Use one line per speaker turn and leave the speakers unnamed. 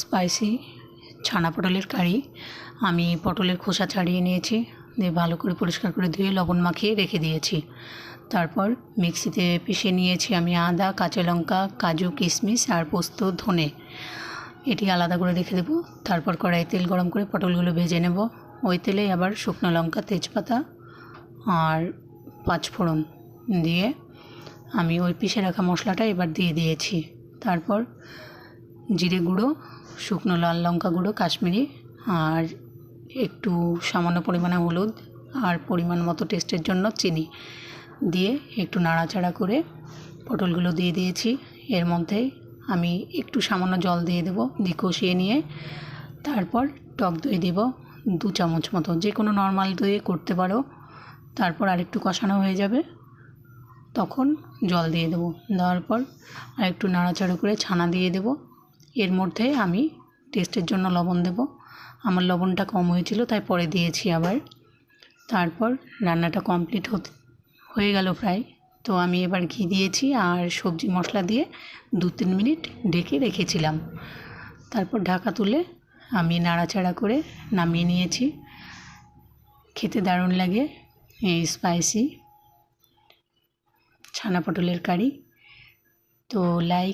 Spicy ছানা পটলের কারি। আমি পটলের খোসা ছাড়িয়ে নিয়েছি, দিয়ে ভালো করে পরিষ্কার করে ধুয়ে লবণ মাখিয়ে রেখে দিয়েছি। তারপর মিক্সিতে পিষে নিয়েছি আমি আদা, কাঁচা লঙ্কা, কাজু, কিশমিশ আর পোস্ত, ধনে। এটি আলাদা করে রেখে দেবো। তারপর কড়াই তেল গরম করে পটলগুলো ভেজে নেব। ওই তেলেই আবার শুকনো লঙ্কা, তেজপাতা আর পাঁচফোড়ন দিয়ে আমি ওই পিষে রাখা মশলাটা এবার দিয়ে দিয়েছি। তারপর জিরে গুঁড়ো, শুকনো লাল লঙ্কা গুঁড়ো, কাশ্মীরি, আর একটু সামান্য পরিমাণে হলুদ আর পরিমাণ মতো টেস্টের জন্য চিনি দিয়ে একটু নাড়াচাড়া করে পটলগুলো দিয়ে দিয়েছি। এর মধ্যে আমি একটু সামান্য জল দিয়ে দেবো, দিয়ে কষিয়ে নিয়ে তারপর টক দই দেব 2 চামচ মতো, যে কোনো নর্মাল দই করতে পারো। তারপর আরেকটু কষানো হয়ে যাবে, তখন জল দিয়ে দেবো। দেওয়ার পর আরেকটু নাড়াচাড়া করে ছানা দিয়ে দেব। এর মধ্যে আমি টেস্টের জন্য লবণ দেব। আমার লবণটা কম হয়েছিল তাই পরে দিয়েছি আবার। তারপর রান্নাটা কমপ্লিট হয়ে গেল প্রায়। তো আমি এবার ঘি দিয়েছি আর সবজি মশলা দিয়ে 2-3 মিনিট ঢেকে রেখেছিলাম। তারপর ঢাকা তুলে আমি নাড়াচাড়া করে নামিয়ে নিয়েছি। খেতে দারুণ লাগে এই স্পাইসি ছানা পটলের কারি। তো লাইক,